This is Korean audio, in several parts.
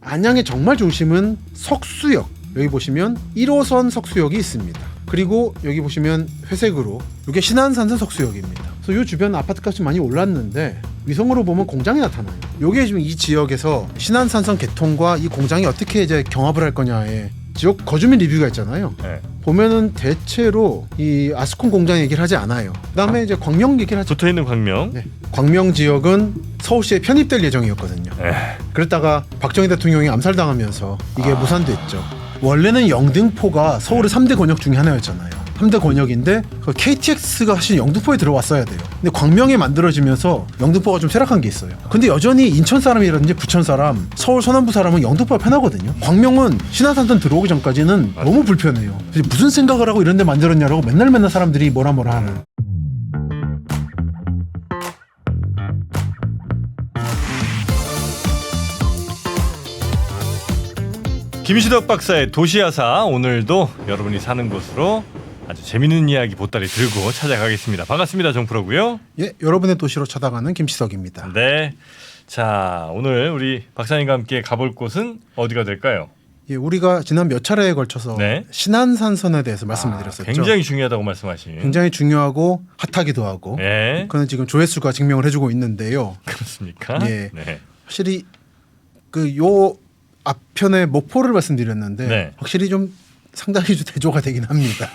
안양의 정말 중심은 석수역. 여기 보시면 1호선 석수역이 있습니다. 그리고 여기 보시면 회색으로 이게 신안산선 석수역입니다. 그래서 이 주변 아파트값이 많이 올랐는데 위성으로 보면 공장이 나타나요. 이게 지금 이 지역에서 신안산선 개통과 이 공장이 어떻게 이제 경합을 할 거냐에 지역 거주민 리뷰가 있잖아요. 네. 보면은 대체로 이 아스콘 공장 얘기를 하지 않아요. 그다음에 이제 광명 얘기를 하죠. 붙어 있는 광명. 네. 광명 지역은 서울시에 편입될 예정이었거든요. 그랬다가 박정희 대통령이 암살당하면서 이게 무산됐죠. 원래는 영등포가 서울의 3대 권역 중에 하나였잖아요. 3대 권역인데 KTX가 사실 영등포에 들어왔어야 돼요. 근데 광명에 만들어지면서 영등포가 좀 쇠락한 게 있어요. 근데 여전히 인천 사람이라든지 부천 사람, 서울 서남부 사람은 영등포가 편하거든요. 광명은 신안산선 들어오기 전까지는 너무 불편해요. 무슨 생각을 하고 이런 데 만들었냐라고 맨날 사람들이 뭐라 하는. 김시덕 박사의 도시야사, 오늘도 여러분이 사는 곳으로 아주 재밌는 이야기 보따리 들고 찾아가겠습니다. 반갑습니다. 정프로고요. 예, 여러분의 도시로 찾아가는 김시덕입니다. 네. 자, 오늘 우리 박사님과 함께 가볼 곳은 어디가 될까요? 예, 우리가 지난 몇 차례에 걸쳐서 네. 신안산선에 대해서 말씀을 드렸었죠. 굉장히 중요하다고 말씀하신. 굉장히 중요하고 핫하기도 하고. 네. 그는 지금 조회수가 증명을 해주고 있는데요. 그렇습니까? 예. 네. 확실히 요 앞편에 목포를 말씀드렸는데 네. 확실히 좀 상당히 좀 대조가 되긴 합니다.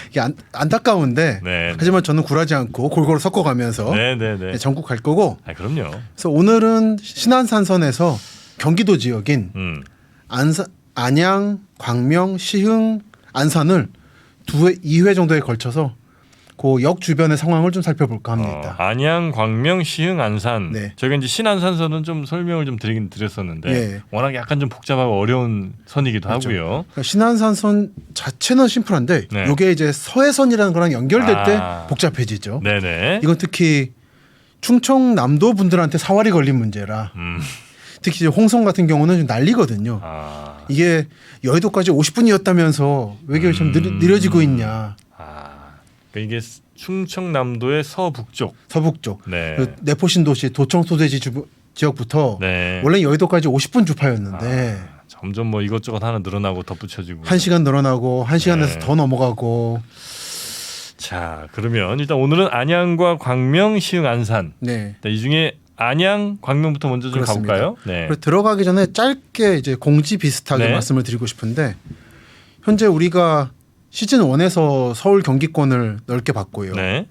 이게 안타까운데 네. 하지만 저는 굴하지 않고 골고루 섞어가면서 네. 전국 갈 거고. 아, 그럼요. 그래서 오늘은 신안산선에서 경기도 지역인 안양, 광명, 시흥, 안산을 2회 정도에 걸쳐서 그 역 주변의 상황을 좀 살펴볼까 합니다. 안양, 광명, 시흥, 안산. 네. 저희가 이제 신안산선은 좀 설명을 좀 드리긴 드렸었는데 예. 워낙 약간 좀 복잡하고 어려운 선이기도 그렇죠. 하고요. 그러니까 신안산선 자체는 심플한데 네. 이게 이제 서해선이라는 거랑 연결될 때 아. 복잡해지죠. 네네. 이건 특히 충청남도 분들한테 사활이 걸린 문제라 특히 이제 홍성 같은 경우는 좀 난리거든요. 이게 여의도까지 50분이었다면서 왜 이게 좀 느려지고 있냐. 그러니까 이게 충청남도의 서북쪽. 서북쪽. 네. 그 내포신도시 도청 소재지 지역부터 네. 원래 여의도까지 50분 주파였는데 점점 뭐 이것저것 하나 늘어나고 덧붙여지고. 1시간 늘어나고 1시간에서 네. 더 넘어가고. 자, 그러면 일단 오늘은 안양과 광명, 시흥, 안산. 네. 이 중에 안양, 광명부터 먼저 좀 그렇습니다. 가볼까요? 네. 그리고 들어가기 전에 짧게 이제 공지 비슷하게 네. 말씀을 드리고 싶은데 현재 우리가 시즌 1에서 서울 경기권을 넓게 봤고요. 네.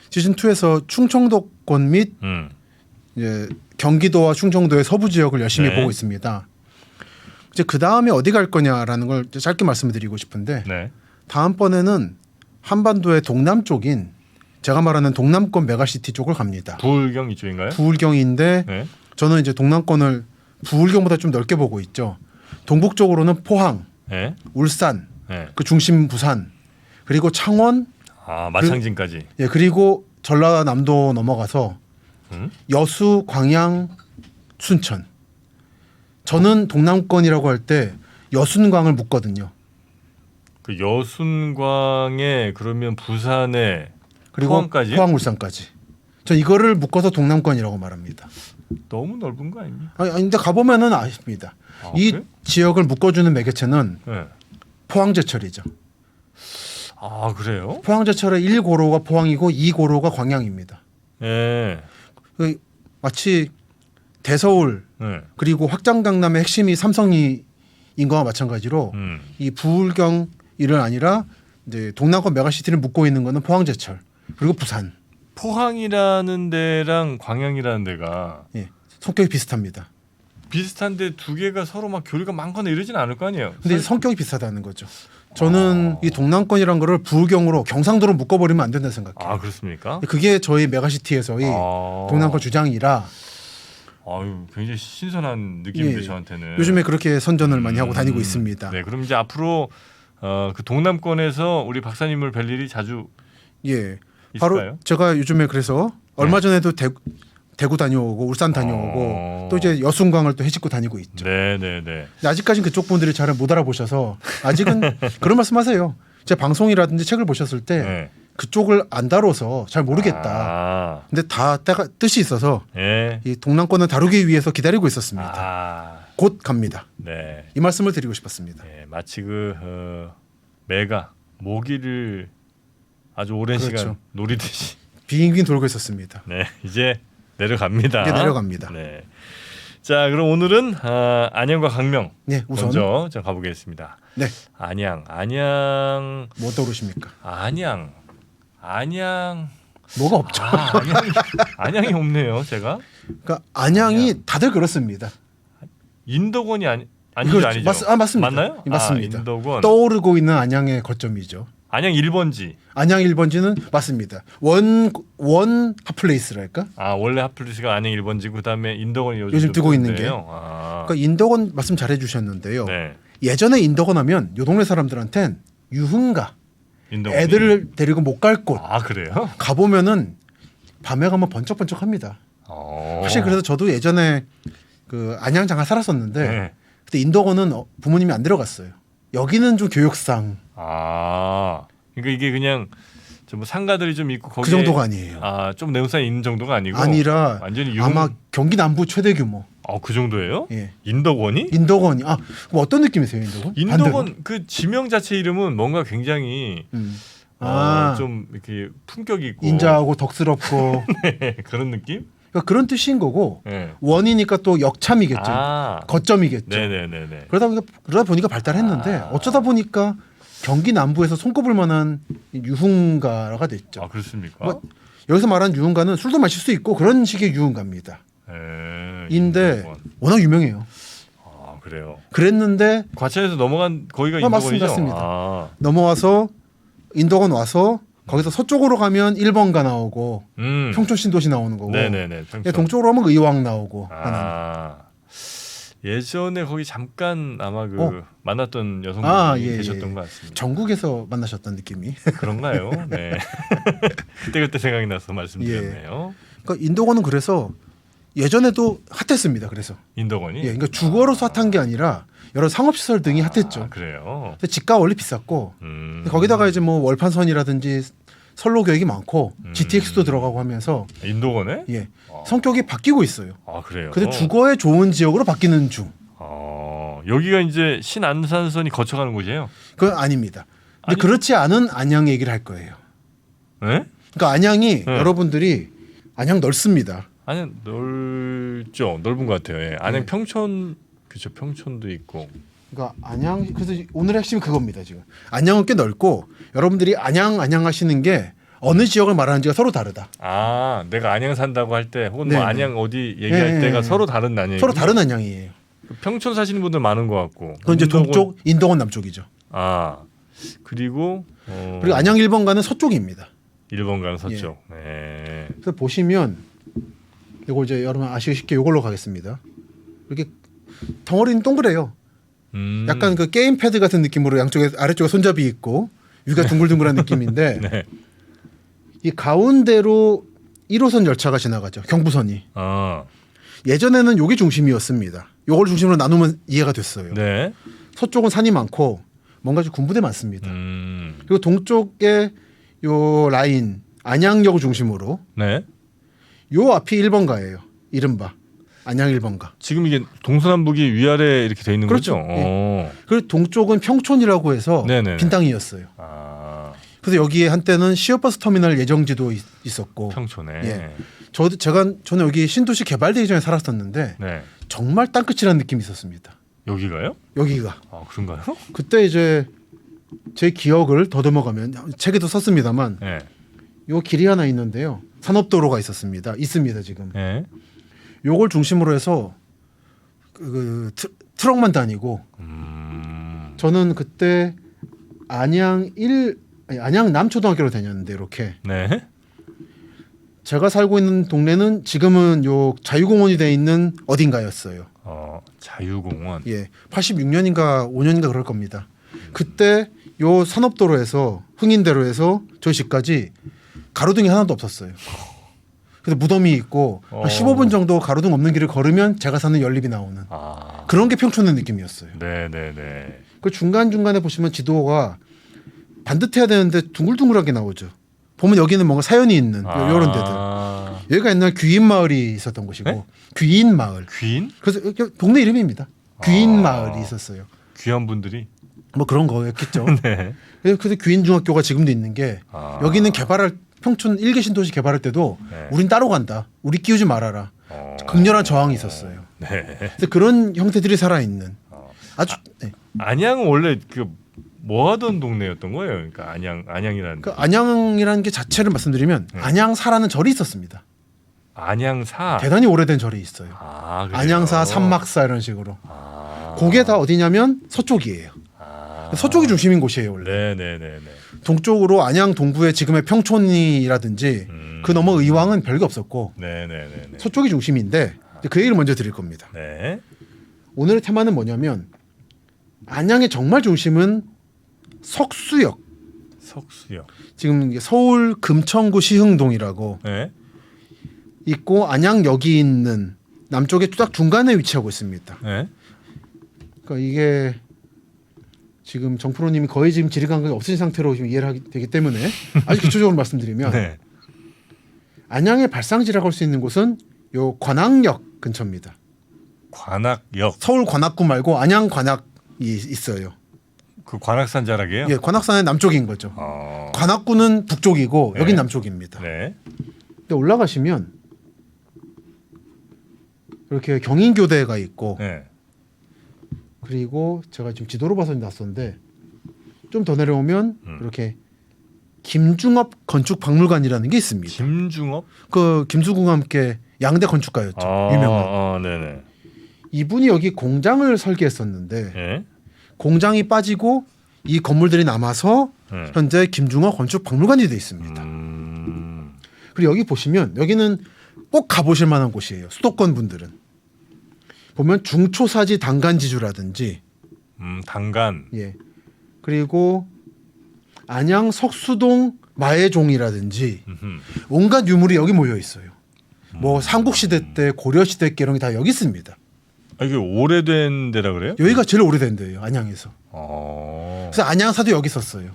시즌 2에서 충청도권 및 이제 경기도와 충청도의 서부 지역을 열심히 네. 보고 있습니다. 이제 그 다음에 어디 갈 거냐라는 걸 짧게 말씀드리고 싶은데 네. 다음번에는 한반도의 동남쪽인 제가 말하는 동남권 메가시티 쪽을 갑니다. 부울경 이쪽인가요? 부울경인데 네. 저는 이제 동남권을 부울경보다 좀 넓게 보고 있죠. 동북쪽으로는 포항, 네. 울산, 네. 그 중심 부산, 그리고 창원, 마창진까지. 예, 그리고 전라남도 넘어가서 여수, 광양, 순천. 저는 동남권이라고 할 때 여순광을 묻거든요. 그 여순광에 그러면 부산에 그리고 포항까지? 포항, 울산까지. 전 이거를 묶어서 동남권이라고 말합니다. 너무 넓은 거 아닙니까? 아니 근데 가보면은 아십니다. 이 그래? 지역을 묶어주는 매개체는 네. 포항제철이죠. 그래요? 포항제철의 1고로가 포항이고 2고로가 광양입니다. 네. 그 마치 대서울 네. 그리고 확장강남의 핵심이 삼성인 거와 마찬가지로 이 부울경 일은 아니라 이제 동남권 메가시티를 묶고 있는 거는 포항제철 그리고 부산. 포항이라는 데랑 광양이라는 데가 예, 성격이 비슷합니다. 비슷한데 두 개가 서로 막 교류가 많거나 이러진 않을 거 아니에요. 근데 성격이 비슷하다는 거죠. 저는 이 동남권이란 거를 부울경으로 경상도로 묶어버리면 안 된다고 생각해요. 그렇습니까? 그게 저희 메가시티에서의 동남권 주장이라 굉장히 신선한 느낌인데 예, 저한테는. 요즘에 그렇게 선전을 많이 하고 다니고 있습니다. 네, 그럼 이제 앞으로 그 동남권에서 우리 박사님을 뵐 일이 자주 예, 있을까요? 바로 제가 요즘에 그래서 얼마 전에도 대구 다녀오고 울산 다녀오고 또 이제 여순광을 또 해집고 다니고 있죠. 네네네. 근데 아직까지는 그쪽 분들이 잘 못 알아보셔서 아직은 그런 말씀하세요. 제 방송이라든지 책을 보셨을 때 네. 그쪽을 안 다뤄서 잘 모르겠다. 근데 다 뜻이 있어서 네. 이 동남권을 다루기 위해서 기다리고 있었습니다. 곧 갑니다. 네. 이 말씀을 드리고 싶었습니다. 네, 마치 매가 모기를 아주 오랜 그렇죠. 시간 노리듯이 빙빙 돌고 있었습니다. 네, 이제 내려갑니다. 이제 내려갑니다. 네. 자, 그럼 오늘은 안양과 강명 네, 우선 먼저 좀 가보겠습니다. 네, 안양 뭐 떠오르십니까? 안양 뭐가 없죠. 안양이 없네요. 제가 그러니까 안양이 다들 그렇습니다. 인덕원이 아니죠, 이거 아니죠? 맞습니다. 맞나요? 맞습니다. 인덕원. 떠오르고 있는 안양의 거점이죠. 안양 1번지. 안양 1번지는 맞습니다. 원 핫플레이스랄까? 원래 핫플레이스가 안양 1번지, 그다음에 인덕원이 요즘 뜨고 있는 게. 그러니까 인덕원 말씀 잘해 주셨는데요. 네. 예전에 인덕원 하면 요 동네 사람들한텐 유흥가, 인덕원이. 애들을 데리고 못 갈 곳. 그래요? 가보면은 밤에 가면 번쩍번쩍합니다. 사실 그래서 저도 예전에 그 안양 장가 살았었는데 네. 그때 인덕원은 부모님이 안 데려갔어요. 여기는 좀 교육상 그러니까 이게 그냥 좀 상가들이 좀 있고 거기에 그 정도가 아니에요. 좀 내용상에 있는 정도가 아니고 아니라 완전히 아마 경기 남부 최대 규모. 그 정도예요? 예. 인덕원이? 인덕원이 뭐 어떤 느낌이세요, 인덕원? 인덕원 그 지명 자체 이름은 뭔가 굉장히 좀 이렇게 품격 있고 인자하고 덕스럽고 네, 그런 느낌? 그러니까 그런 뜻인 거고 네. 원이니까 또 역참이겠죠. 거점이겠죠. 네네네네. 그러다 보니까 발달했는데 어쩌다 보니까 경기 남부에서 손꼽을 만한 유흥가가 됐죠. 그렇습니까? 뭐, 여기서 말하는 유흥가는 술도 마실 수 있고 그런 식의 유흥가입니다. 인데 인덕원. 워낙 유명해요. 그래요. 그랬는데 과천에서 넘어간 거기가 인덕원이죠? 맞습니다. 넘어와서 인덕원 와서 거기서 서쪽으로 가면 1번가 나오고 평촌 신도시 나오는 거고 네네네. 평촌. 동쪽으로 하면 의왕 나오고 하는. 예전에 거기 잠깐 아마 만났던 여성분이 계셨던 것 같습니다. 전국에서 만나셨던 느낌이. 그런가요? 네. 그때 생각이 나서 말씀드렸네요. 그러니까 인덕원은 그래서 예전에도 핫했습니다. 그래서 인덕원이. 그러니까 주거로서 핫한 게 아니라 여러 상업시설 등이 핫했죠. 그래요. 근데 집가 원리 비쌌고 거기다가 이제 뭐 월판선이라든지 선로 교육이 많고 GTX도 들어가고 하면서 인덕원에? 성격이 바뀌고 있어요. 그래요. 근데 주거에 좋은 지역으로 바뀌는 중. 여기가 이제 신안산선이 거쳐가는 곳이에요? 그건 아닙니다. 근데 그렇지 않은 안양 얘기를 할 거예요. 네? 그러니까 안양이 여러분들이 안양 넓습니다. 안양 넓죠. 넓은 것 같아요. 예. 안양 평촌 그렇죠. 평촌도 있고. 그러니까 안양 그래서 오늘의 핵심이 그겁니다. 지금 안양은 꽤 넓고 여러분들이 안양 하시는 게 어느 지역을 말하는지가 서로 다르다. 내가 안양 산다고 할 때 혹은 뭐 안양 어디 얘기할 때가 서로 다른 안양. 서로 다른 안양이에요. 평촌 사시는 분들 많은 것 같고. 그건 이제 동쪽 인덕원 남쪽이죠. 그리고 안양 1번가는 서쪽입니다. 1번 가는 서쪽. 네. 그래서 보시면 이거 이제 여러분 아시기 쉽게 이걸로 가겠습니다. 이렇게 덩어리는 동그래요. 약간 그 게임 패드 같은 느낌으로 양쪽에 아래쪽에 손잡이 있고 위가 둥글둥글한 느낌인데 네. 이 가운데로 1호선 열차가 지나가죠. 경부선이. 예전에는 요게 중심이었습니다. 요걸 중심으로 나누면 이해가 됐어요. 네. 서쪽은 산이 많고 뭔가 좀 군부대 많습니다. 그리고 동쪽에 요 라인 안양역을 중심으로 네. 요 앞이 1번가예요. 이른바 안양 1번가. 지금 이게 동서남북이 위아래 이렇게 돼 있는 그렇죠. 거죠? 그리고 동쪽은 평촌이라고 해서 네네네. 빈 땅이었어요. 그래서 여기에 한때는 시외버스 터미널 예정지도 있었고. 평촌에. 저는 여기 신도시 개발되기 전에 살았었는데 네. 정말 땅끝이라는 느낌이 있었습니다. 여기가요? 여기가. 그런가요? 그때 이제 제 기억을 더듬어가면 책에도 썼습니다만 네. 요 길이 하나 있는데요. 산업도로가 있습니다 지금. 네. 요걸 중심으로 해서 트럭만 다니고 저는 그때 안양 남초등학교로 다녔는데 이렇게 네. 제가 살고 있는 동네는 지금은 요 자유공원이 돼 있는 어딘가였어요. 자유공원. 86년인가 5년인가 그럴 겁니다. 그때 요 산업도로에서 흥인대로에서 저희 집까지 가로등이 하나도 없었어요. 그래서 무덤이 있고 한 15분 정도 가로등 없는 길을 걸으면 제가 사는 연립이 나오는 그런 게 평촌의 느낌이었어요. 네네네. 그 중간중간에 보시면 지도가 반듯해야 되는데 둥글둥글하게 나오죠. 보면 여기는 뭔가 사연이 있는 이런 데들. 여기가 옛날 귀인 마을이 있었던 곳이고. 네? 귀인 마을. 귀인? 그래서 동네 이름입니다. 귀인 마을이 있었어요. 귀한 분들이. 뭐 그런 거였겠죠. 네. 그래서 귀인 중학교가 지금도 있는 게 여기는 개발할 평촌 1개 신도시 개발할 때도 네. 우린 따로 간다. 우리 끼우지 말아라. 극렬한 저항이 있었어요. 네. 그래서 그런 형태들이 살아 있는 아주 네. 안양은 원래 그 뭐 하던 동네였던 거예요? 그러니까 안양이라는. 그 안양이라는 게 자체를 말씀드리면 네. 안양사라는 절이 있었습니다. 안양사. 대단히 오래된 절이 있어요. 그래요? 안양사, 삼막사 이런 식으로. 아. 그게 다 어디냐면 서쪽이에요. 서쪽이 중심인 곳이에요 원래. 네네네네. 동쪽으로 안양 동부의 지금의 평촌이라든지 그 너머 의왕은 별게 없었고 네네네네. 서쪽이 중심인데 그 얘기를 먼저 드릴 겁니다. 네. 오늘의 테마는 뭐냐면 안양의 정말 중심은 석수역. 석수역. 지금 이게 서울 금천구 시흥동이라고 네. 있고 안양역이 있는 남쪽에 딱 중간에 위치하고 있습니다. 네. 그러니까 이게 지금 정프로님이 거의 지금 지리 감각이 없으신 상태로 지금 이해를 하기 되기 때문에 아주 기초적으로 말씀드리면 네. 안양의 발상지라고 할 수 있는 곳은 요 관악역 근처입니다. 관악역. 서울 관악구 말고 안양 관악이 있어요. 그 관악산 자락이에요? 예, 관악산의 남쪽인 거죠. 관악구는 북쪽이고 네. 여긴 남쪽입니다. 네. 근데 올라가시면 이렇게 경인교대가 있고 네. 그리고 제가 지금 지도로 봐서 놨었는데 좀 더 내려오면 이렇게 김중업 건축박물관이라는 게 있습니다. 김중업? 그 김수궁과 함께 양대 건축가였죠. 유명한. 네네. 이분이 여기 공장을 설계했었는데 네. 공장이 공장이 빠지고 이 건물들이 남아서 네. 현재 김중업 건축박물관이 돼 있습니다. 그리고 여기 보시면 여기는 꼭 가보실 만한 곳이에요. 수도권 분들은 보면 중초사지 당간지주라든지 당간. 예 그리고 안양 석수동 마애종이라든지 온갖 유물이 여기 모여 있어요. 뭐 삼국시대 때 고려시대 때 이런 게 다 여기 있습니다. 이게 오래된 데라 그래요? 여기가 제일 오래된 데예요. 안양에서. 그래서 안양사도 여기 있었어요.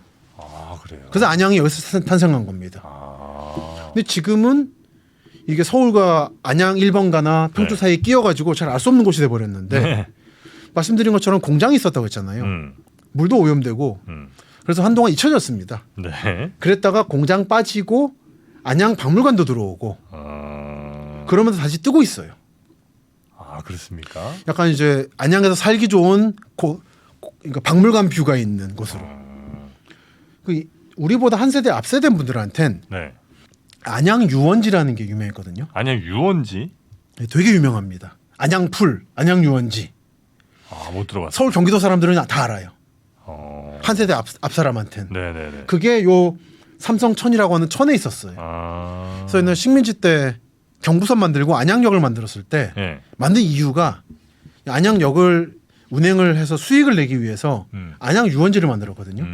그래요. 그래서 안양이 여기서 탄생한 겁니다. 근데 지금은 이게 서울과 안양 1번가나 평촌 네. 사이에 끼어가지고 잘 알 수 없는 곳이 돼버렸는데 네. 말씀드린 것처럼 공장이 있었다고 했잖아요. 물도 오염되고 그래서 한동안 잊혀졌습니다. 네. 그랬다가 공장 빠지고 안양 박물관도 들어오고 그러면서 다시 뜨고 있어요. 그렇습니까? 약간 이제 안양에서 살기 좋은 그러니까 박물관 뷰가 있는 곳으로. 우리보다 한 세대 앞세대인 분들한텐 네. 안양 유원지라는 게 유명했거든요. 안양 유원지? 네, 되게 유명합니다. 안양풀, 안양 유원지. 못 들어봤어요. 서울 경기도 사람들은 다 알아요. 한 세대 앞 사람한텐. 네네네. 그게 요 삼성천이라고 하는 천에 있었어요. 그래서 옛날 식민지 때 경부선 만들고 안양역을 만들었을 때 네. 만든 이유가 안양역을 운행을 해서 수익을 내기 위해서 안양 유원지를 만들었거든요.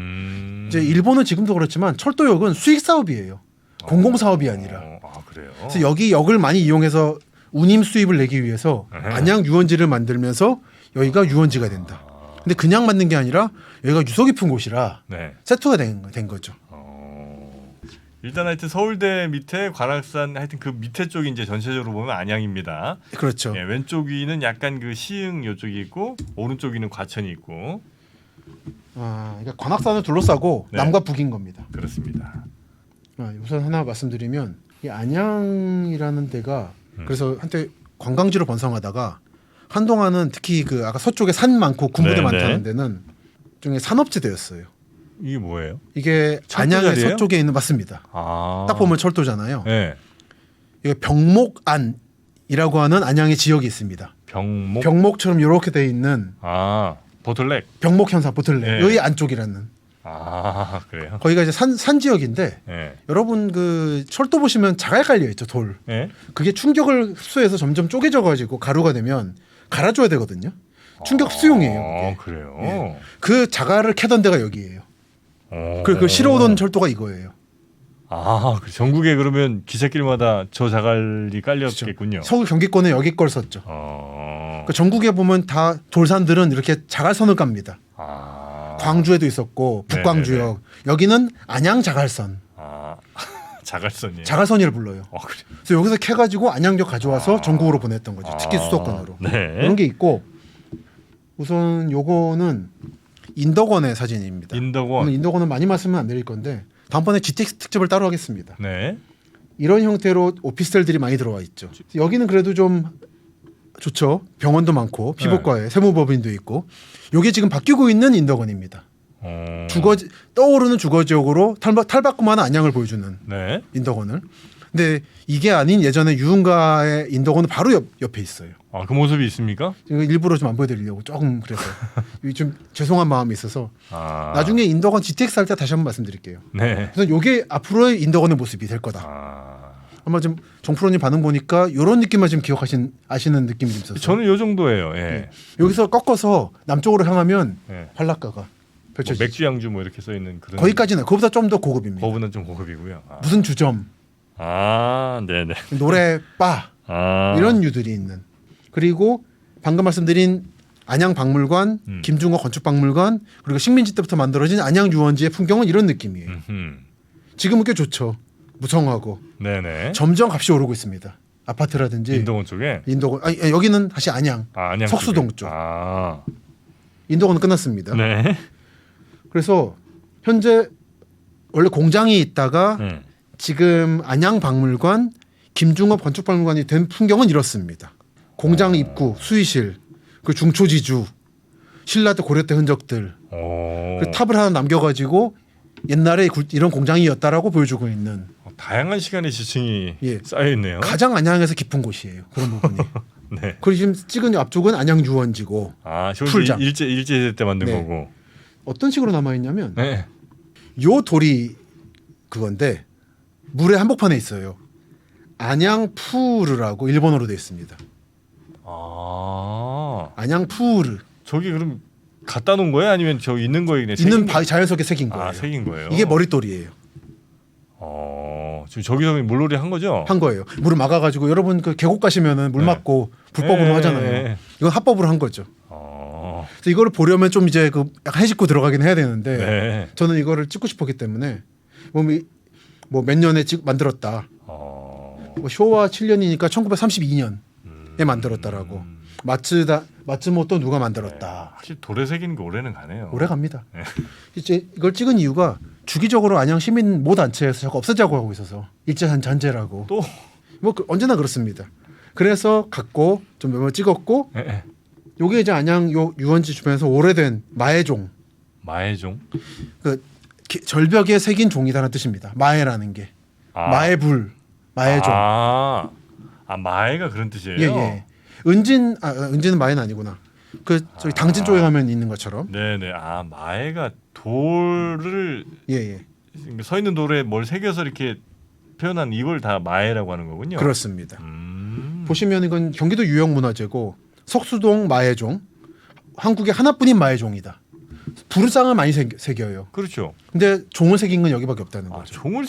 이제 일본은 지금도 그렇지만 철도역은 수익 사업이에요. 공공 사업이 아니라. 그래요. 그래서 여기 역을 많이 이용해서 운임 수입을 내기 위해서 안양 유원지를 만들면서 여기가 유원지가 된다. 근데 그냥 만든 게 아니라 여기가 유서 깊은 곳이라 네. 세트가 된 거죠. 일단 하여튼 서울대 밑에 관악산 하여튼 그 밑에 쪽이 이제 전체적으로 보면 안양입니다. 그렇죠. 예, 왼쪽 위는 약간 그 시흥 요쪽이 있고 오른쪽 위는 과천이 있고 그러니까 관악산을 둘러싸고 네. 남과 북인 겁니다. 그렇습니다. 우선 하나 말씀드리면 이 안양이라는 데가 그래서 한때 관광지로 번성하다가 한동안은 특히 그 아까 서쪽에 산 많고 군부대 네, 많다는 네. 데는 일종의 산업지대였어요. 이게 뭐예요? 이게 철도 안양의 자리예요? 서쪽에 있는 맞습니다. 딱 보면 철도잖아요. 네. 이게 병목안이라고 하는 안양의 지역이 있습니다. 병목. 병목처럼 이렇게 돼 있는 보틀렉. 병목 현상 보틀레 네. 여기 안쪽이라는 그래요? 거기가 이제 산 지역인데 네. 여러분 그 철도 보시면 자갈 깔려 있죠 돌. 네. 그게 충격을 흡수해서 점점 쪼개져 가지고 가루가 되면 갈아줘야 되거든요. 충격 흡수용이에요. 그게. 그래요. 예. 그 자갈을 캐던 데가 여기예요. 그 실어오던 철도가 이거예요. 그 전국에 그러면 기찻길마다 저 자갈이 깔렸겠군요. 서울 경기권에 여기 걸 썼죠. 그 전국에 보면 다 돌산들은 이렇게 자갈선을 깝니다. 광주에도 있었고 북광주역 네네네. 여기는 안양 자갈선. 자갈선이에요. 자갈선이를 불러요. 그래. 그래서 여기서 캐가지고 안양역 가져와서 전국으로 보냈던 거죠. 특히 수도권으로. 네. 그런 게 있고 우선 요거는 인덕원의 사진입니다. 오늘 인덕원. 인덕원은 많이 말씀은 안 드릴 건데 다음번에 GTX 특집을 따로 하겠습니다. 네. 이런 형태로 오피스텔들이 많이 들어와 있죠. 여기는 그래도 좀 좋죠. 병원도 많고 피부과에 세무법인도 있고. 요게 지금 바뀌고 있는 인덕원입니다. 떠오르는 주거 지역으로 탈바꿈하는 안양을 보여주는 네. 인덕원을. 근데 이게 아닌 예전에 유흥가의 인덕원은 바로 옆에 있어요. 아, 그 모습이 있습니까? 이거 일부러 좀 안 보여드리려고 조금 그래서 좀 죄송한 마음이 있어서 아. 나중에 인덕원 GTX 할 때 다시 한번 말씀드릴게요. 네. 그래서 이게 앞으로의 인덕원의 모습이 될 거다. 아. 아마 좀 정프로님 반응 보니까 이런 느낌만 지금 아시는 느낌이 좀 있었어요. 저는 요 정도예요. 예. 네. 여기서 꺾어서 남쪽으로 향하면 예. 한락가가 뭐 펼쳐지죠. 맥주 양주 뭐 이렇게 써 있는 그런. 거기까지는 그보다 좀 더 고급입니다. 거보는 좀 고급이고요. 아. 무슨 주점, 아, 네네. 노래 바 아. 이런 유들이 있는. 그리고 방금 말씀드린 안양박물관, 김중호 건축박물관 그리고 식민지 때부터 만들어진 안양유원지의 풍경은 이런 느낌이에요. 지금은 꽤 좋죠. 무성하고 네네. 점점 값이 오르고 있습니다. 아파트라든지 인덕원 쪽에. 인덕원 아니 여기는 다시 안양, 아, 안양 석수동 쪽에. 쪽. 아. 인덕원은 끝났습니다. 네. 그래서 현재 원래 공장이 있다가 지금 안양박물관, 김중업 건축박물관이 된 풍경은 이렇습니다. 공장 입구, 수의실, 그 중초지주, 신라 때 고려 때 흔적들, 그 탑을 하나 남겨가지고 옛날에 이런 공장이었다라고 보여주고 있는 다양한 시간의 지층이 예. 쌓여 있네요. 가장 안양에서 깊은 곳이에요. 그런 부분이. 네. 그리고 지금 찍은 앞쪽은 안양 유원지고 아, 풀장. 일제 때 만든 네. 거고. 어떤 식으로 남아 있냐면 네. 요 돌이 그건데 물의 한복판에 있어요. 안양푸르라고 일본어로 되어 있습니다. 아. 안양푸르. 저기 그럼 갖다 놓은 거예요? 아니면 저 있는 거에 그냥 있는 새긴 자연 속에 새긴 거예요. 아, 새긴 거예요. 이게 머릿돌이에요. 지금 저기서 물놀이 한 거죠? 한 거예요. 물을 막아가지고 여러분 그 계곡 가시면은 물 네. 막고 불법으로 네. 하잖아요. 이건 합법으로 한 거죠. 어. 그래서 이거를 보려면 좀 이제 그 약간 해집고 들어가긴 해야 되는데 네. 저는 이거를 찍고 싶었기 때문에 뭐 몇 년에 만들었다. 뭐 쇼와 7년이니까 1932년에 만들었다라고. 마츠모토 누가 만들었다. 확실히 돌에 새기는 게 오래는 가네요. 오래 갑니다. 네. 이제 이걸 찍은 이유가 주기적으로 안양 시민 모 단체에서 자꾸 없애자고 하고 있어서 일제 잔재라고. 또 뭐 언제나 그렇습니다. 그래서 갖고 좀 몇 번 찍었고 네. 요게 이제 안양 요 유원지 주변에서 오래된 마해종. 마해종. 그 절벽에 새긴 종이다라는 뜻입니다. 마해라는 게 마해불, 마해종. 아, 마해가 그런 뜻이에요. 예. 은진은 마해는 아니구나. 그 저기 당진 쪽에 가면 있는 것처럼. 네네. 아, 마해가 돌을 예. 서 있는 돌에 뭘 새겨서 이렇게 표현한 이걸 다 마해라고 하는 거군요. 그렇습니다. 보시면 이건 경기도 유형문화재고 석수동 마해종, 한국에 하나뿐인 마해종이다. 부르장을 많이 새겨요. 그렇죠. 근데 종을 새긴 건 여기밖에 없다는 거죠. 종을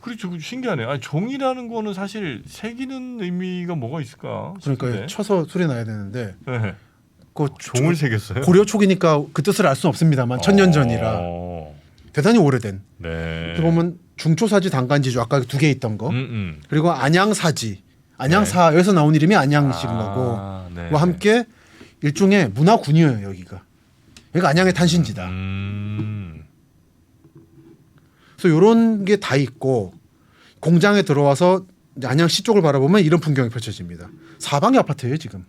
그렇죠. 신기하네. 아니, 종이라는 거는 사실 새기는 의미가 뭐가 있을까? 그러니까 싶은데. 쳐서 소리 나야 되는데 네. 그 종을 새겼어요. 고려 초기니까 그 뜻을 알 수는 없습니다만 1000년 전이라 대단히 오래된. 네. 보면 중초사지 단간지주 아까 두 개 있던 거 그리고 안양사지 안양사에서 나온 이름이 안양시인 거고 네. 와 함께 일종의 문화군이에요 여기가. 여기가 안양의 탄신지다. 그래서 이런 게 다 있고 공장에 들어와서 이제 안양시 쪽을 바라보면 이런 풍경이 펼쳐집니다. 사방이 아파트예요 지금.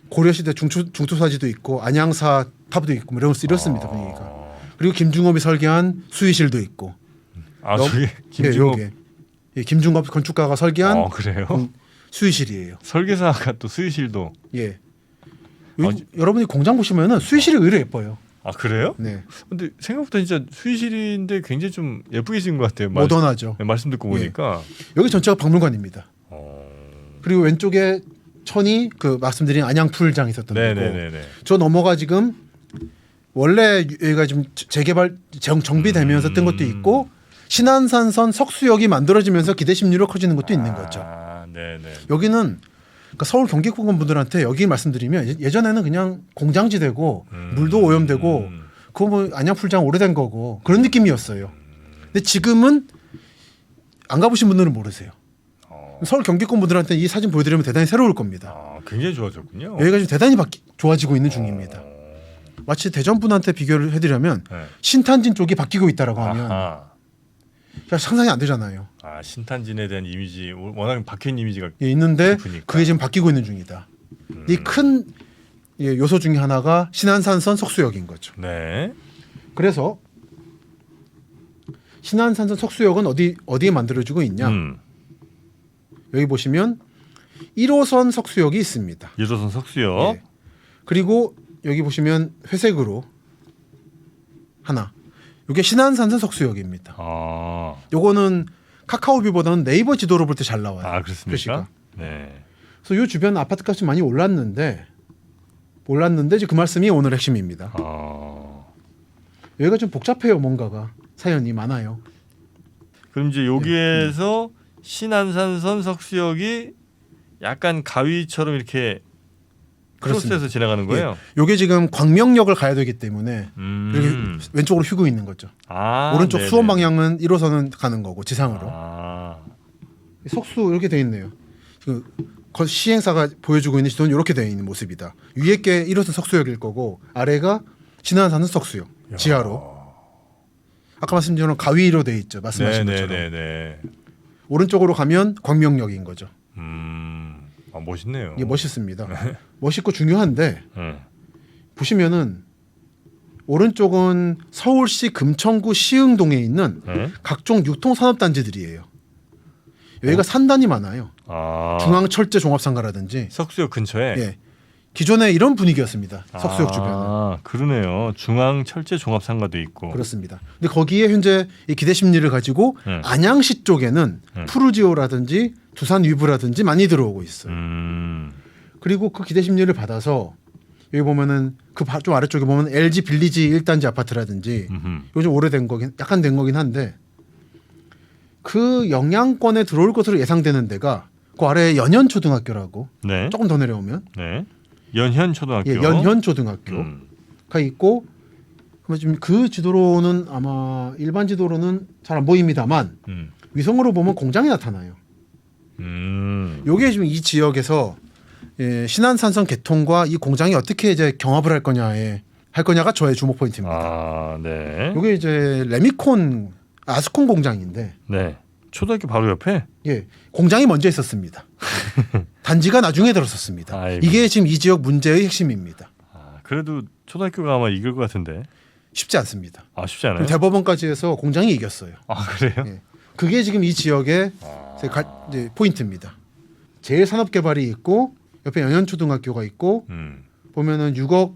고려시대 중초사지도 있고 안양사 탑도 있고 뭐 이렇습니다 분위기가. 그리고 김중업이 설계한 수의실도 있고. 저기 김중업. 예, 김중업 건축가가 설계한 그래요? 수의실이에요. 설계사가 또 수의실도. 예. 여러분이 공장 보시면은 수의실이 의외로 예뻐요. 아, 그래요? 네. 근데 생각보다 진짜 수의실인데 굉장히 좀 예쁘게 지은 것 같아요. 모던하죠. 말씀 듣고 보니까. 여기 전체가 박물관입니다. 그리고 왼쪽에 천이 그 말씀드린 안양풀장 있었던 데고. 저 넘어가 지금 원래 여기가 지금 재개발 정비되면서 뜬 것도 있고 신안산선 석수역이 만들어지면서 기대심리로 커지는 것도 있는 거죠. 여기는 그러니까 서울 경기권 분들한테 여기 말씀드리면 예전에는 그냥 공장지대고 물도 오염되고 그거 뭐 안양풀장 오래된 거고 그런 느낌이었어요. 근데 지금은 안 가보신 분들은 모르세요. 서울 경기권 분들한테 이 사진 보여드리면 대단히 새로울 겁니다. 굉장히 좋아졌군요. 여기가 지금 대단히 좋아지고 있는 중입니다. 마치 대전분한테 비교를 해드리면 네. 신탄진 쪽이 바뀌고 있다라고 하면 아하. 상상이 안 되잖아요. 아 신탄진에 대한 이미지 워낙 박혀있는 이미지가 예, 있는데 깊으니까. 그게 지금 바뀌고 있는 중이다. 이 큰 요소 중에 하나가 신안산선 석수역인 거죠. 네. 그래서 신안산선 석수역은 어디에 만들어지고 있냐? 여기 보시면 1호선 석수역이 있습니다. 1호선 석수역. 예. 그리고 여기 보시면 회색으로 하나. 이게 신안산선 석수역입니다. 아, 요거는 카카오뷰보다는 네이버 지도로 볼 때 잘 나와요. 아 그렇습니까? 표시가. 네. 그래서 요 주변 아파트 값이 많이 올랐는데 이제 그 말씀이 오늘 핵심입니다. 여기가 좀 복잡해요. 뭔가가 사연이 많아요. 그럼 이제 여기에서 신안산선 석수역이 약간 가위처럼 이렇게 그렇습니다. 크로스해서 지나가는 거예요. 요게 지금 광명역을 가야 되기 때문에 이렇게 음. 왼쪽으로 휘고 있는 거죠. 아, 오른쪽 네네. 수원 방향은 1호선은 가는 거고 지상으로. 아, 석수 이렇게 돼 있네요. 그 시행사가 보여주고 있는 지도는 이렇게 되어 있는 모습이다. 위에 게 1호선 석수역일 거고 아래가 신안산선 석수역 지하로. 아까 말씀드린 가위로 돼 있죠. 말씀하신 것처럼. 네네네. 오른쪽으로 가면 광명역인 거죠. 아, 멋있네요. 이게 멋있습니다. 멋있고 중요한데 네. 보시면은 오른쪽은 서울시 금천구 시흥동에 있는 네? 각종 유통산업단지들이에요. 여기가 산단이 많아요. 아, 중앙철제종합상가라든지. 석수역 근처에. 예. 기존에 이런 분위기였습니다. 석수역 주변은. 아, 그러네요. 중앙철제종합상가도 있고. 그렇습니다. 근데 거기에 현재 이 기대심리를 가지고 안양시 쪽에는 푸르지오라든지 두산 위브라든지 많이 들어오고 있어요. 그리고 그 기대심리를 받아서 여기 보면은 그 좀 아래쪽에 보면 LG 빌리지 1단지 아파트라든지 요즘 오래된 거긴 약간 된 거긴 한데 그 영향권에 들어올 것으로 예상되는 데가 그 아래에 연현초등학교라고 네. 조금 더 내려오면 네. 연현초등학교. 예, 연현초등학교가 있고 지금 그 지도로는 아마 일반 지도로는 잘 안 보입니다만 위성으로 보면 공장이 나타나요. 요게 지금 이 지역에서 신안산선 개통과 이 공장이 어떻게 이제 경합을 할 거냐가 저의 주목 포인트입니다. 아, 네. 요게 이제 레미콘 아스콘 공장인데 네. 초등학교 바로 옆에? 예, 공장이 먼저 있었습니다. 단지가 나중에 들었었습니다. 아이고. 이게 지금 이 지역 문제의 핵심입니다. 아, 그래도 초등학교가 아마 이길 것 같은데. 쉽지 않습니다. 아, 쉽지 않아요? 대법원까지 해서 공장이 이겼어요. 아, 그래요? 예. 그게 지금 이 지역의 이제 포인트입니다. 제일산업개발이 있고 옆에 연현초등학교가 있고 보면은 6억,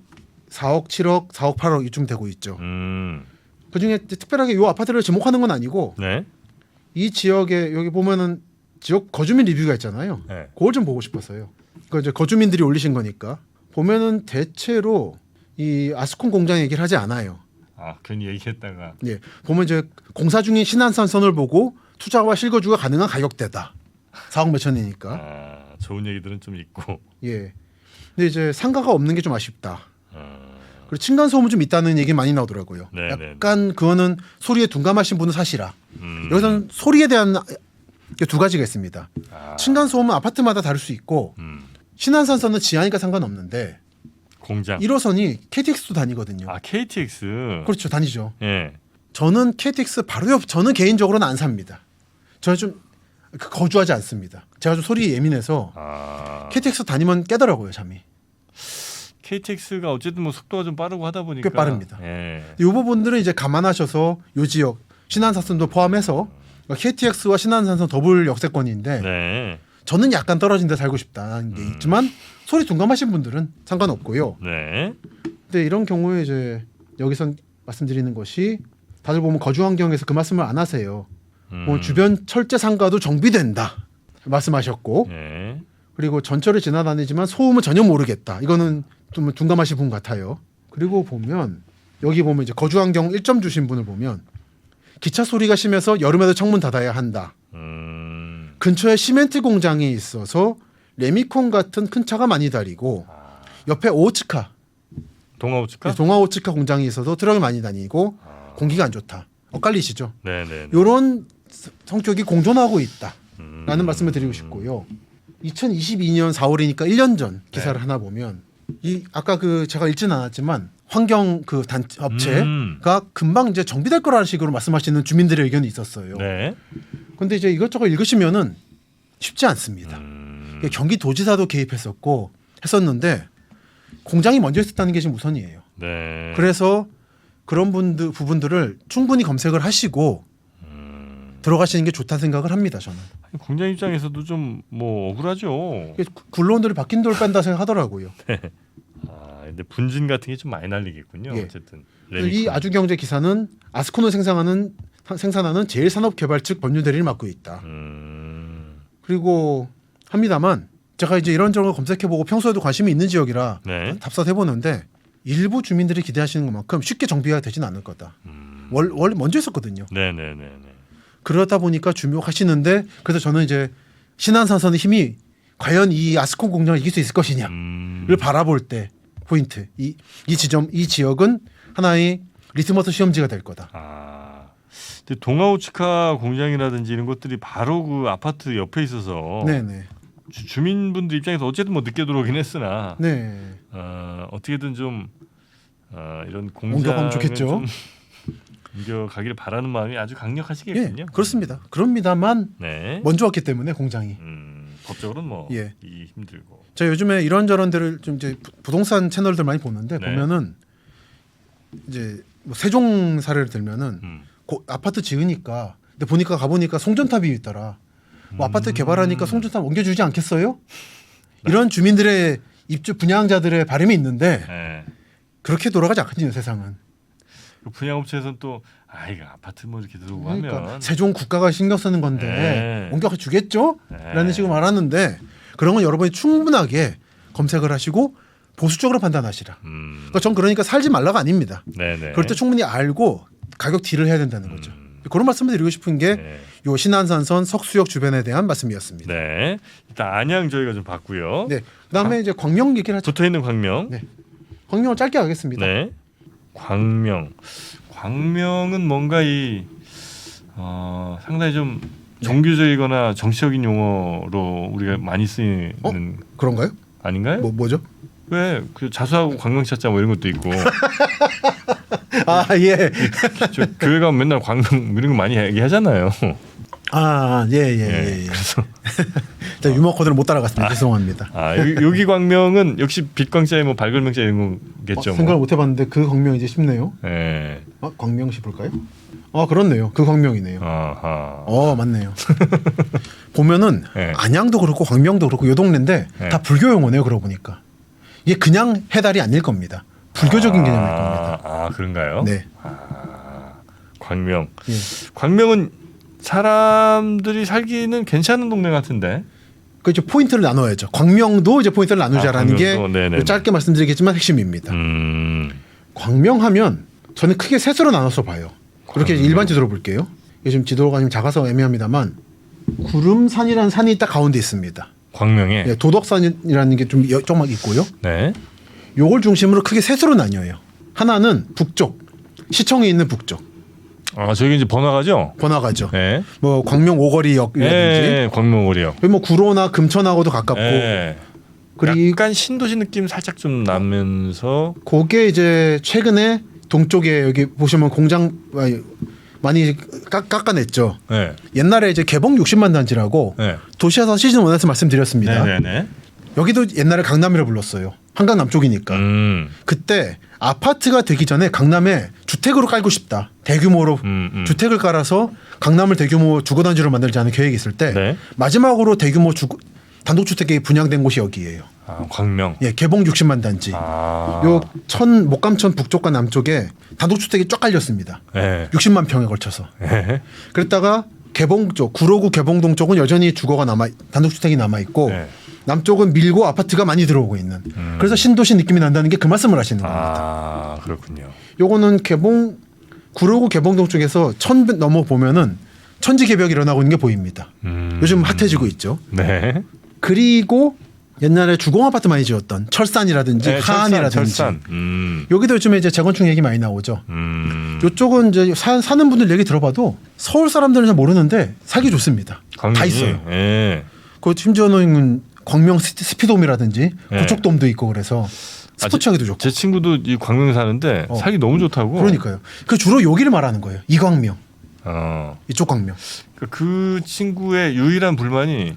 4억, 7억, 4억, 8억 이쯤 되고 있죠. 그중에 특별하게 이 아파트를 지목하는 건 아니고 네. 이 지역에 여기 보면은 지역 거주민 리뷰가 있잖아요. 네. 그걸 좀 보고 싶어서요. 그 이제 거주민들이 올리신 거니까 보면은 대체로 이 아스콘 공장 얘기를 하지 않아요. 아, 괜히 얘기했다가. 예, 보면 이제 공사 중인 신안산선을 보고 투자와 실거주가 가능한 가격대다. 4억 몇천이니까. 아, 좋은 얘기들은 좀 있고. 예. 근데 이제 상가가 없는 게 좀 아쉽다. 그리고 층간 소음은 좀 있다는 얘기 많이 나오더라고요. 네네. 약간 그거는 소리에 둔감하신 분은 사실아. 여기서는 소리에 대한 두 가지가 있습니다. 층간 소음은 아파트마다 다를 수 있고 신안산선은 지하니까 상관없는데 공장. 1호선이 KTX도 다니거든요. 아, KTX. 그렇죠, 다니죠. 예. 저는 KTX 바로 옆. 저는 개인적으로는 안 삽니다. 저는 좀 거주하지 않습니다. 제가 좀 소리에 예민해서 KTX 다니면 깨더라고요, 잠이. KTX가 어쨌든 뭐 속도가 좀 빠르고 하다 보니까 꽤 빠릅니다. 예. 이 부분들은 이제 감안하셔서 요 지역 신안산선도 포함해서 KTX와 신안산선 더블 역세권인데 네. 저는 약간 떨어진 데 살고 싶다는 게 있지만 소리 둔감하신 분들은 상관없고요. 네. 근데 이런 경우에 이제 여기서 말씀드리는 것이 다들 보면 거주 환경에서 그 말씀을 안 하세요. 뭐 주변 철제 상가도 정비된다 말씀하셨고 네. 그리고 전철을 지나다니지만 소음은 전혀 모르겠다. 이거는 좀 둔감하신 분 같아요. 그리고 보면 여기 보면 이제 거주 환경 1점 주신 분을 보면 기차 소리가 심해서 여름에도 창문 닫아야 한다. 근처에 시멘트 공장이 있어서 레미콘 같은 큰 차가 많이 다니고 옆에 오츠카 동아우츠카? 동아 오츠카 공장이 있어서 트럭이 많이 다니고 공기가 안 좋다. 엇갈리시죠? 네네. 이런 성격이 공존하고 있다라는 말씀을 드리고 싶고요. 2022년 4월이니까 1년 전 기사를 하나 보면 이 아까 그 제가 읽지는 않았지만 환경 그 업체가 금방 이제 정비될 거라는 식으로 말씀하시는 주민들의 의견이 있었어요. 네. 근데 이제 이것저것 읽으시면은 쉽지 않습니다. 경기도지사도 개입했었고 했었는데 공장이 먼저 했었다는 게 지금 우선이에요. 네. 그래서 그런 부분들을 충분히 검색을 하시고 들어가시는 게 좋다는 생각을 합니다. 저는. 공장 입장에서도 좀 뭐 억울하죠. 굴러온 돌이 바뀐 돌 뺀다 생각하더라고요. 아, 근데 분진 같은 게 좀 많이 날리겠군요. 예. 어쨌든. 이 아주경제 기사는 아스코노 생산하는 제일산업개발 측 법률 대리를 맡고 있다. 그리고 합니다만 제가 이제 이런저런 검색해보고 평소에도 관심이 있는 지역이라 네. 답사해보는데 일부 주민들이 기대하시는 것만큼 쉽게 정비가 되진 않을 거다. 원래 먼저 했었거든요. 네네네. 그러다 보니까 주목하시는데 그래서 저는 이제 신안산선의 힘이 과연 이 아스콘 공장을 이길 수 있을 것이냐를 바라볼 때 포인트 이 지역은 하나의 리트머스 시험지가 될 거다. 아, 근데 동아오츠카 공장이라든지 이런 것들이 바로 그 아파트 옆에 있어서 네네. 주민분들 입장에서 어쨌든 뭐 늦게 들어오긴 했으나 네. 어떻게든 좀 이런 옮겨가면 공장을 좋겠죠. 좀 옮겨가기를 바라는 마음이 아주 강력하시겠군요. 예, 그렇습니다. 그럽니다만 네. 먼저 왔기 때문에 공장이. 법적으로는 뭐 예. 이 힘들고. 제가 요즘에 이런저런 데를 좀 이제 부동산 채널들 많이 보는데 네. 보면은 이제 뭐 세종 사례를 들면은 아파트 지으니까 근데 보니까 가보니까 송전탑이 있더라. 뭐 아파트 개발하니까 송전탑 옮겨주지 않겠어요? 이런 주민들의 입주 분양자들의 바람이 있는데 네. 그렇게 돌아가지 않거든요, 세상은. 그 분양업체에서는 또 이거 아파트 뭐 이렇게 들어오고 그러니까 하면 세종 국가가 신경 쓰는 건데 네. 옮겨 주겠죠? 네. 라는 식으로 말하는데 그런 건 여러분이 충분하게 검색을 하시고 보수적으로 판단하시라. 그러니까 전 그러니까 살지 말라가 아닙니다. 네네. 그럴 때 충분히 알고 가격 딜을 해야 된다는 거죠. 그런 말씀을 드리고 싶은 게 요 신안산선 석수역 주변에 대한 말씀이었습니다. 네. 일단 안양 저희가 좀 봤고요. 네. 그다음에 이제 광명 얘기를 하죠. 붙어 있는 광명. 네. 광명을 짧게 하겠습니다. 네. 광명은 뭔가 상당히 좀 정규적이거나 정치적인 용어로 우리가 많이 쓰이는 그런가요? 아닌가요? 뭐죠? 왜 그 자수하고 광명 찾자 뭐 이런 것도 있고. 아 예. 저 교회 가면 맨날 광명 이런 거 많이 얘기하잖아요. 예. 그래서 제가 유머 코드를 못 따라갔습니다. 죄송합니다. 여기 광명은 역시 빛광자에 뭐 발글명자 이런 거겠죠. 생각을 못 해봤는데 그 광명 이제 쉽네요. 네. 광명시 볼까요? 그렇네요. 그 광명이네요. 아하. 맞네요. 보면은 네. 안양도 그렇고 광명도 그렇고 요 동네인데 네. 다 불교 용어네요. 그러고 보니까 이게 그냥 해달이 아닐 겁니다. 불교적인 개념일 겁니다. 그런가요? 네. 광명. 예. 광명은 사람들이 살기는 괜찮은 동네 같은데. 그 이제 포인트를 나눠야죠. 광명도 이제 포인트를 나누자라는 게 네네네. 짧게 말씀드리겠지만 핵심입니다. 광명하면 저는 크게 셋으로 나눠서 봐요. 그렇게 일반 지도로 볼게요. 이게 지금 지도가 좀 작아서 애매합니다만 구름산이라는 산이 딱 가운데 있습니다. 광명에. 네, 도덕산이라는 게 좀 조금 있고요. 네. 요걸 중심으로 크게 셋으로 나뉘어요. 하나는 북쪽, 시청에 있는 북쪽. 저기 이제 번화가죠? 번화가죠. 네. 뭐 광명 오거리역이라든지. 네, 광명 오리역. 여기 뭐 구로나 금천하고도 가깝고. 네. 그리고 약간 신도시 느낌 살짝 좀 나면서. 그게 이제 최근에 동쪽에 여기 보시면 공장 많이 깎아냈죠. 네. 옛날에 이제 개봉 60만 단지라고 네. 도시에서 시즌 1에서 말씀드렸습니다. 네네네. 여기도 옛날에 강남이라 불렀어요. 한강 남쪽이니까. 그때 아파트가 되기 전에 강남에 주택으로 깔고 싶다. 대규모로 주택을 깔아서 강남을 대규모 주거단지로 만들자는 계획이 있을 때 네. 마지막으로 대규모 단독주택이 분양된 곳이 여기예요. 광명. 예, 개봉 60만 단지. 요 목감천 북쪽과 남쪽에 단독주택이 쫙 깔렸습니다. 네. 60만 평에 걸쳐서. 네. 그랬다가 개봉 쪽, 구로구 개봉동 쪽은 여전히 주거가 단독주택이 남아 있고 네. 남쪽은 밀고 아파트가 많이 들어오고 있는. 그래서 신도시 느낌이 난다는 게 그 말씀을 하시는 겁니다. 그렇군요. 요거는 구로구 개봉동 쪽에서 1000 넘어 보면은 천지개벽이 일어나고 있는 게 보입니다. 요즘 핫해지고 있죠. 네. 그리고 옛날에 주공 아파트 많이 지었던 철산이라든지 하안이라든지 철산. 여기도 요즘에 이제 재건축 얘기 많이 나오죠. 이쪽은 이제 사는 분들 얘기 들어봐도 서울 사람들은 잘 모르는데 살기 좋습니다. 광명이? 다 있어요. 예. 그 심지어는 광명 스피돔이라든지 네. 고척돔도 있고 그래서 스포츠하기도 좋고. 제 친구도 이 광명 사는데 살기 너무 좋다고. 그러니까요. 그 주로 여기를 말하는 거예요. 이광명. 이쪽 광명. 그 친구의 유일한 불만이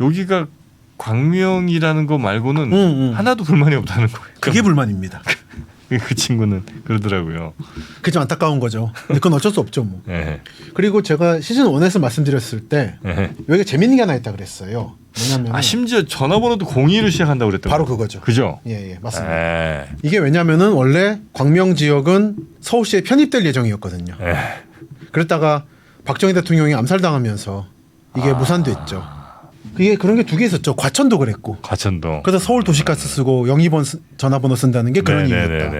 여기가 광명이라는 거 말고는 하나도 불만이 없다는 거예요. 그게 불만입니다. 그 친구는 그러더라고요. 그게 좀 안타까운 거죠. 근데 그건 어쩔 수 없죠, 뭐. 네. 그리고 제가 시즌 1에서 말씀드렸을 때 여기가 재밌는 게 하나 있다 그랬어요. 뭐냐면 심지어 전화번호도 02로 시작한다고 그랬던 바로 거. 그거죠. 그죠? 예, 맞습니다. 이게 왜냐면은 원래 광명 지역은 서울시에 편입될 예정이었거든요. 그랬다가 박정희 대통령이 암살당하면서 이게 무산됐죠. 그게 그런 게 두 개 있었죠. 과천도 그랬고. 과천도. 그래서 서울 도시가스 쓰고 영입원 전화번호 쓴다는 게 그런 이유였다.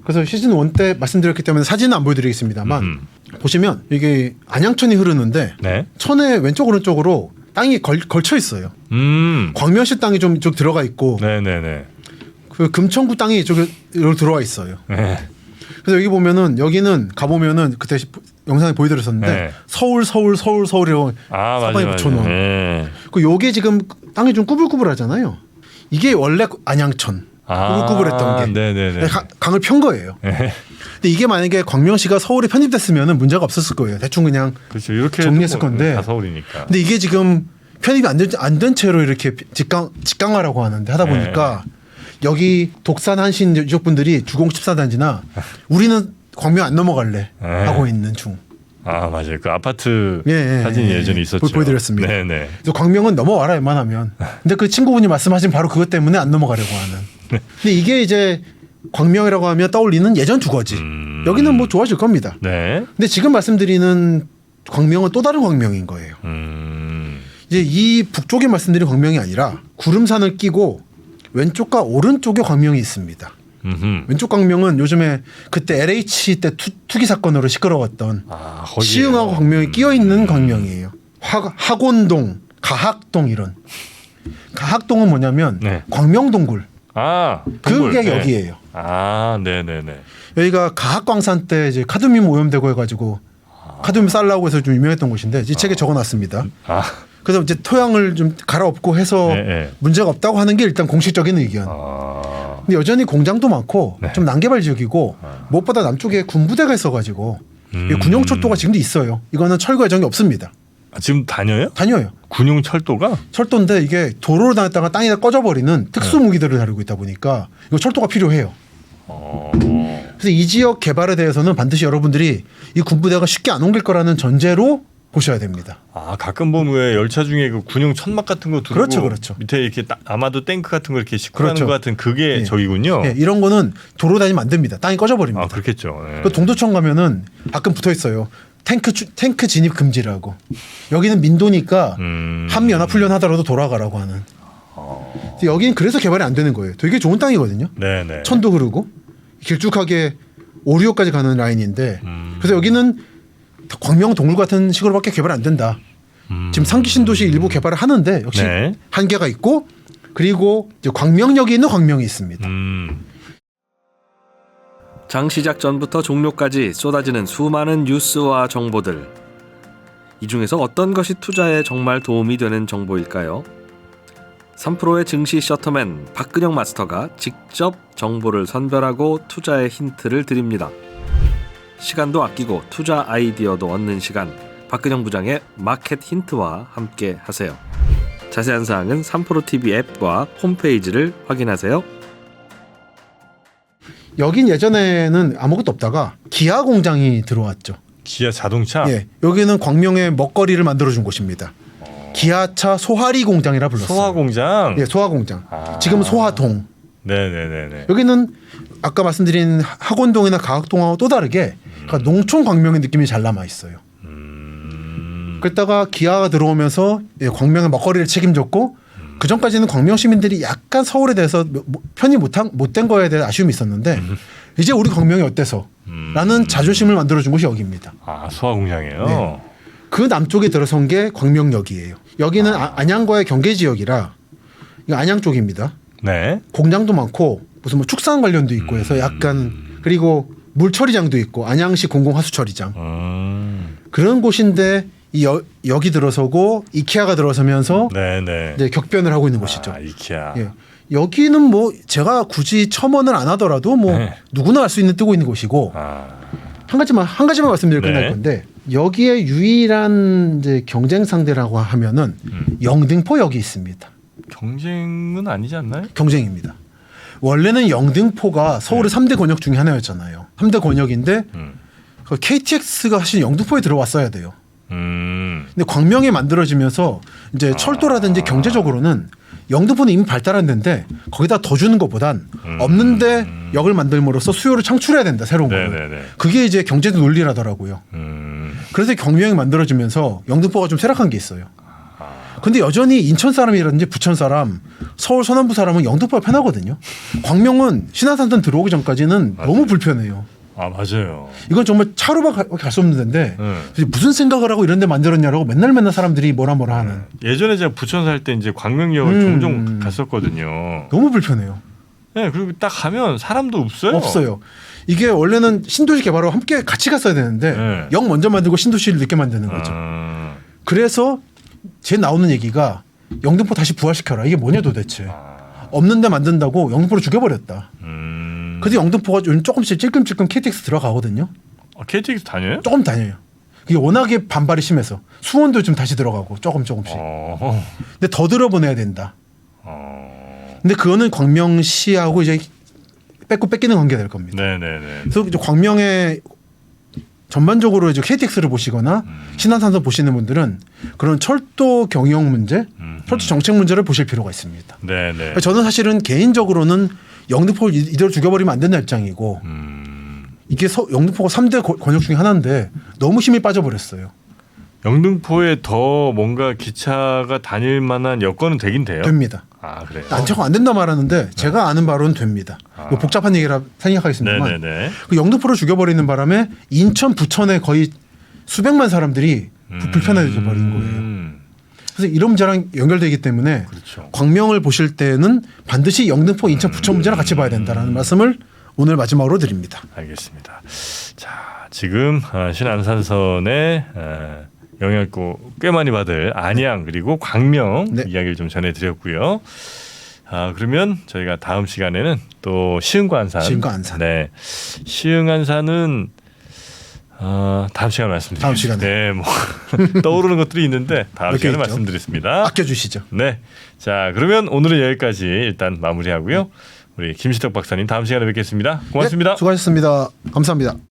그래서 시즌 1 때 말씀드렸기 때문에 사진은 안 보여드리겠습니다만 보시면 이게 안양천이 흐르는데 천의 왼쪽 오른쪽으로 땅이 걸쳐 있어요. 광명시 땅이 좀 이쪽 들어가 있고 그 금천구 땅이 이쪽으로 들어와 있어요. 그래서 여기 보면은 여기는 가보면은 그때 영상에 보여드렸었는데 서울이라고 사방에 붙여놓은. 그 요게 지금 땅이 좀 꾸불꾸불하잖아요. 이게 원래 안양천 꾸불꾸불했던 게 강을 편 거예요. 근데 이게 만약에 광명시가 서울에 편입됐으면은 문제가 없었을 거예요. 대충 그냥 그렇죠. 이렇게 정리했을 건데. 다 서울이니까. 근데 이게 지금 편입이 안 된 채로 이렇게 직강화라고 하는데 하다 보니까 여기 독산 한신 유족분들이 주공 14단지나 우리는 광명 안 넘어갈래 하고 있는 중. 맞아요. 그 아파트 사진이 예전에 있었죠. 보여드렸습니다. 그래서 광명은 넘어와라 웬만하면. 근데 그 친구분이 말씀하신 바로 그것 때문에 안 넘어가려고 하는. 근데 이게 이제 광명이라고 하면 떠올리는 예전 주거지. 여기는 뭐 좋아질 겁니다. 근데 지금 말씀드리는 광명은 또 다른 광명인 거예요. 이제 이 북쪽에 말씀드린 광명이 아니라 구름산을 끼고 왼쪽과 오른쪽에 광명이 있습니다. 왼쪽 광명은 요즘에 그때 LH 때 투기 사건으로 시끄러웠던 시흥하고 광명이 끼어 있는 광명이에요. 학원동, 가학동 이런. 가학동은 뭐냐면 광명동굴. 그게 여기예요. 여기가 가학광산 때 이제 카드뮴 오염되고 해가지고 카드뮴 쌀라고 해서 좀 유명했던 곳인데 이 책에 적어놨습니다. 그래서 이제 토양을 좀 갈아엎고 해서 문제가 없다고 하는 게 일단 공식적인 의견. 근데 여전히 공장도 많고 좀 난개발 지역이고 무엇보다 남쪽에 군부대가 있어가지고 군용철도가 지금도 있어요. 이거는 철거 예정이 없습니다. 지금 다녀요? 다녀요. 군용철도가? 철도인데 이게 도로를 다녔다가 땅에다 꺼져버리는 특수 무기들을 다루고 있다 보니까 이거 철도가 필요해요. 그래서 이 지역 개발에 대해서는 반드시 여러분들이 이 군부대가 쉽게 안 옮길 거라는 전제로 보셔야 됩니다. 가끔 보면 왜 열차 중에 그 군용 천막 같은 거 두고 그렇죠. 밑에 이렇게 아마도 탱크 같은 거 이렇게 싣고 가는 것 같은 그게 저기군요. 이런 거는 도로 다니면 안 됩니다. 땅이 꺼져버립니다. 그렇겠죠. 그 동두천 가면은 가끔 붙어 있어요. 탱크 진입 금지라고. 여기는 민도니까 한미연합훈련 하더라도 돌아가라고 하는. 여기는 그래서 개발이 안 되는 거예요. 되게 좋은 땅이거든요. 천도 흐르고 길쭉하게 오리오까지 가는 라인인데 그래서 여기는 광명 동굴 같은 식으로밖에 개발 안 된다. 지금 상기 신도시 일부 개발을 하는데 역시 한계가 있고 그리고 이제 광명역에 있는 광명이 있습니다. 장 시작 전부터 종료까지 쏟아지는 수많은 뉴스와 정보들. 이 중에서 어떤 것이 투자에 정말 도움이 되는 정보일까요? 3프로의 증시 셔터맨 박근영 마스터가 직접 정보를 선별하고 투자의 힌트를 드립니다. 시간도 아끼고 투자 아이디어도 얻는 시간, 박근영 부장의 마켓 힌트와 함께 하세요. 자세한 사항은 3프로TV 앱과 홈페이지를 확인하세요. 여긴 예전에는 아무것도 없다가 기아 공장이 들어왔죠. 기아 자동차? 여기는 광명의 먹거리를 만들어준 곳입니다. 기아차 소화리 공장이라 불렀어요. 소화공장? 소화공장. 지금 소화동. 여기는 아까 말씀드린 학원동이나 가학동하고 또 다르게 그러니까 농촌 광명의 느낌이 잘 남아 있어요. 그랬다가 기아가 들어오면서 광명의 먹거리를 책임졌고 그 전까지는 광명 시민들이 약간 서울에 대해서 편이 못된 거에 대해 아쉬움이 있었는데 이제 우리 광명이 어때서? 라는 자존심을 만들어준 곳이 여기입니다. 소화공장이에요? 그 남쪽에 들어선 게 광명역이에요. 여기는 안양과의 경계 지역이라 이거 안양 쪽입니다. 공장도 많고 무슨 뭐 축산 관련도 있고 해서 약간 그리고 물처리장도 있고 안양시 공공하수처리장 그런 곳인데 여기 들어서고 이케아가 들어서면서 네네. 이제 격변을 하고 있는 곳이죠. 아, 이케아. 예. 여기는 뭐 제가 굳이 첨언을 안 하더라도 뭐 네. 누구나 알 수 있는 뜨고 있는 곳이고 아, 한 가지만 말씀드리고 네. 끝날 건데 여기에 유일한 이제 경쟁 상대라고 하면은 영등포 여기 있습니다. 경쟁은 아니지 않나요? 경쟁입니다. 원래는 영등포가 서울의 3대 권역 중에 하나였잖아요. 3대 권역인데 음. KTX가 사실 영등포에 들어왔어야 돼요. 근데 광명이 만들어지면서 이제 철도라든지 경제적으로는 영등포는 이미 발달했는데 거기다 더 주는 것보단 없는데 역을 만들므로써 수요를 창출해야 된다 새로운 거를. 네네네. 그게 이제 경제도 논리라더라고요. 그래서 경명이 만들어지면서 영등포가 좀 쇠락한 게 있어요. 근데 여전히 인천 사람이라든지 부천 사람, 서울 서남부 사람은 영등포가 편하거든요. 광명은 신안산선 들어오기 전까지는 너무 불편해요. 아, 맞아요. 이건 정말 차로밖에 갈 수 없는 데인데 네. 무슨 생각을 하고 이런 데 만들었냐라고 맨날 사람들이 뭐라 하는. 예전에 제가 부천 살 때 이제 광명역을 종종 갔었거든요. 너무 불편해요. 네, 그리고 딱 가면 사람도 없어요. 없어요. 이게 원래는 신도시 개발하고 함께 같이 갔어야 되는데 네. 역 먼저 만들고 신도시를 늦게 만드는 거죠. 그래서 제 나오는 얘기가 영등포 다시 부활시켜라. 이게 뭐냐 도대체. 없는데 만든다고 영등포를 죽여버렸다. 근데 영등포가 요즘 조금씩 찔끔찔끔 KTX 들어가거든요. KTX 다녀요? 조금 다녀요. 그게 워낙에 반발이 심해서 수원도 좀 다시 들어가고 조금씩. 근데 더 들어보내야 된다. 근데 그거는 광명시하고 이제 뺏기는 관계가 될 겁니다. 네네네. 그래서 이제 광명에 전반적으로 이제 KTX를 보시거나 신안산선 보시는 분들은 그런 철도 경영 문제, 철도 정책 문제를 보실 필요가 있습니다. 네네. 저는 사실은 개인적으로는 영등포를 이대로 죽여버리면 안 된다 입장이고 이게 영등포가 3대 권역 중에 하나인데 너무 힘이 빠져버렸어요. 영등포에 더 뭔가 기차가 다닐 만한 여건은 되긴 돼요? 됩니다. 아, 그래요? 난처가 안 된다 말하는데 제가 아는 바로는 됩니다. 뭐 복잡한 얘기라 생각하겠습니다만 네네네. 그 영등포를 죽여버리는 바람에 인천, 부천에 거의 수백만 사람들이 불편해져 버린 거예요. 그래서 이런 문제랑 연결되기 때문에 그렇죠. 광명을 보실 때는 반드시 영등포, 인천, 부천 문제랑 같이 봐야 된다는 말씀을 오늘 마지막으로 드립니다. 알겠습니다. 자, 지금 신안산선의 영향을 꽤 많이 받을 안양 그리고 광명 네. 이야기를 좀 전해드렸고요. 그러면 저희가 다음 시간에는 또 시흥과 안산. 네, 시흥안산은 다음 시간에 말씀드리겠습니다. 다음 시간에. 네, 뭐 떠오르는 것들이 있는데 다음 시간에 있죠? 말씀드리겠습니다. 아껴주시죠. 네, 자 그러면 오늘은 여기까지 일단 마무리하고요. 우리 김시덕 박사님 다음 시간에 뵙겠습니다. 고맙습니다. 네, 수고하셨습니다. 감사합니다.